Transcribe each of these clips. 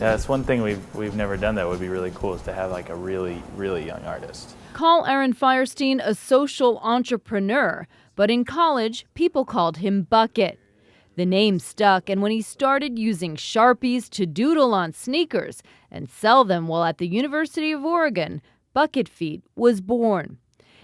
Yeah, that's one thing we've never done that would be really cool, is to have like a really, really young artist. Call Aaron Firestein a social entrepreneur, but in college, people called him Bucket. The name stuck, and when he started using Sharpies to doodle on sneakers and sell them while at the University of Oregon, Bucketfeet was born.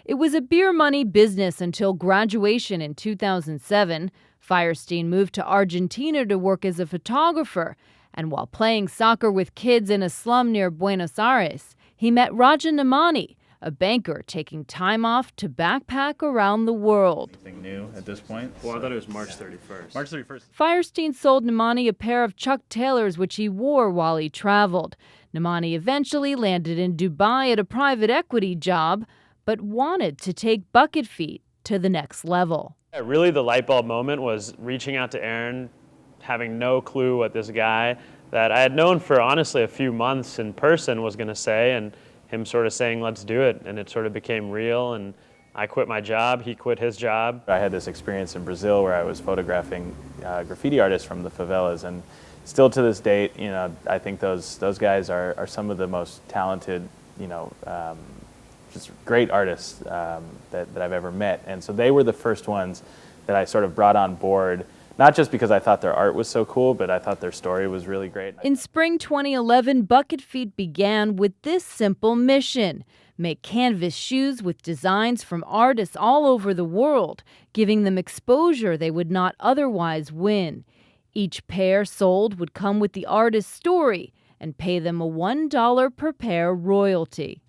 It was a beer money business until graduation in 2007. Firestein moved to Argentina to work as a photographer, and while playing soccer with kids in a slum near Buenos Aires, he met Raaja Nemani, a banker taking time off to backpack around the world. Anything new at this point? Well, I thought it was March 31st. March 31st. Firestein sold Nemani a pair of Chuck Taylors which he wore while he traveled. Nemani eventually landed in Dubai at a private equity job, but wanted to take Bucketfeet to the next level. Yeah, really the light bulb moment was reaching out to Aaron, having no clue what this guy that I had known for honestly a few months in person was going to say, and him sort of saying, let's do it. And it sort of became real, and I quit my job, he quit his job. I had this experience in Brazil where I was photographing graffiti artists from the favelas, and still to this date, you know, I think those guys are some of the most talented, you know, just great artists that I've ever met. And so they were the first ones that I sort of brought on board, not just because I thought their art was so cool, but I thought their story was really great. In spring 2011, Bucketfeet began with this simple mission: make canvas shoes with designs from artists all over the world, giving them exposure they would not otherwise win. Each pair sold would come with the artist's story and pay them a $1 per pair royalty.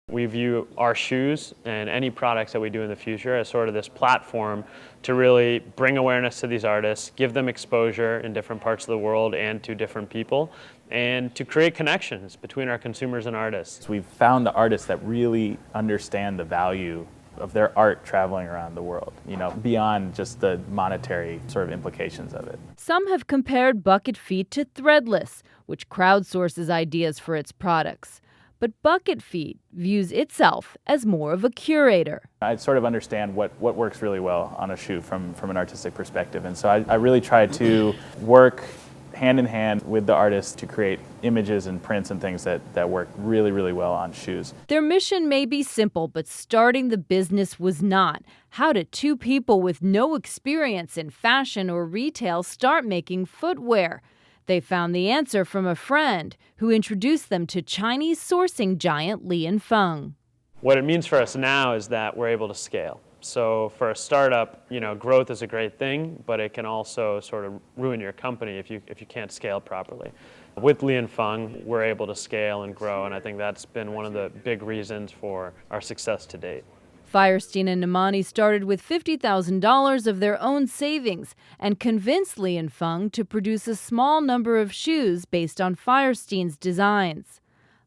We view our shoes and any products that we do in the future as sort of this platform to really bring awareness to these artists, give them exposure in different parts of the world and to different people, and to create connections between our consumers and artists. We've found the artists that really understand the value of their art traveling around the world, you know, beyond just the monetary sort of implications of it. Some have compared Bucketfeet to Threadless, which crowdsources ideas for its products. But Bucketfeet views itself as more of a curator. I sort of understand what works really well on a shoe from an artistic perspective. And so I really try to work hand in hand with the artists to create images and prints and things that work really, really well on shoes. Their mission may be simple, but starting the business was not. How did two people with no experience in fashion or retail start making footwear? They found the answer from a friend who introduced them to Chinese sourcing giant Li & Fung. What it means for us now is that we're able to scale. So for a startup, you know, growth is a great thing, but it can also sort of ruin your company if you can't scale properly. With Li & Fung, we're able to scale and grow, and I think that's been one of the big reasons for our success to date. Firestein and Nemani started with $50,000 of their own savings and convinced Li & Fung to produce a small number of shoes based on Firestein's designs.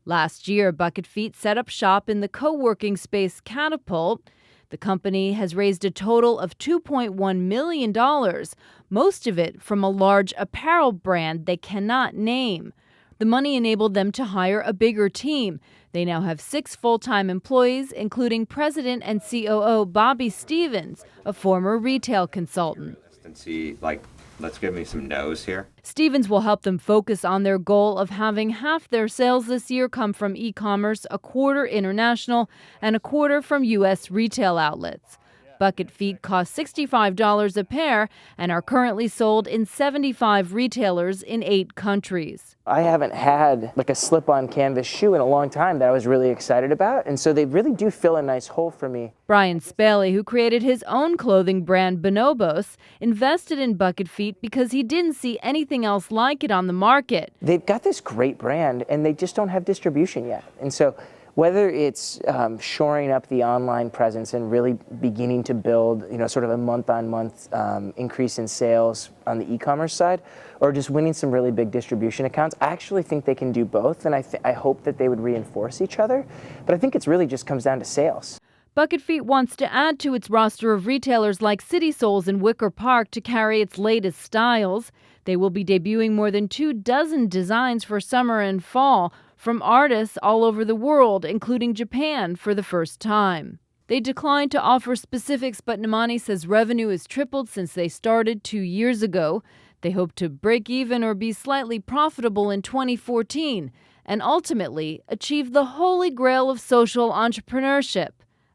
Last year, Bucketfeet set up shop in the co-working space Catapult. The company has raised a total of $2.1 million, most of it from a large apparel brand they cannot name. The money enabled them to hire a bigger team. They now have 6 full-time employees, including President and COO Bobby Stevens, a former retail consultant. And see, like, let's give me some no's here. Stevens will help them focus on their goal of having half their sales this year come from e-commerce, a quarter international, and a quarter from U.S. retail outlets. Bucketfeet cost $65 a pair and are currently sold in 75 retailers in 8 countries. I haven't had like a slip-on canvas shoe in a long time that I was really excited about, and so they really do fill a nice hole for me. Brian Spaley, who created his own clothing brand Bonobos, invested in Bucketfeet because he didn't see anything else like it on the market. They've got this great brand, and they just don't have distribution yet. And so whether it's shoring up the online presence and really beginning to build, you know, sort of a month-on-month increase in sales on the e-commerce side, or just winning some really big distribution accounts, I actually think they can do both, and I hope that they would reinforce each other. But I think it's really just comes down to sales. Bucketfeet wants to add to its roster of retailers like City Souls in Wicker Park to carry its latest styles. They will be debuting more than 24 designs for summer and fall from artists all over the world, including Japan, for the first time. They declined to offer specifics, but Nemani says revenue has tripled since they started 2 years ago. They hope to break even or be slightly profitable in 2014 and ultimately achieve the holy grail of social entrepreneurship,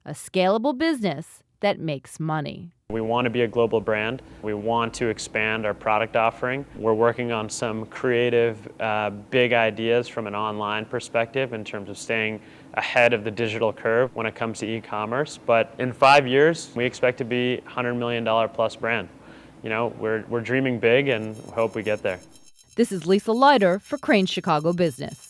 a scalable business that makes money. We want to be a global brand. We want to expand our product offering. We're working on some creative, big ideas from an online perspective in terms of staying ahead of the digital curve when it comes to e-commerce. But in 5 years, we expect to be $100 million plus brand. You know, we're dreaming big and hope we get there. This is Lisa Leiter for Crain Chicago Business.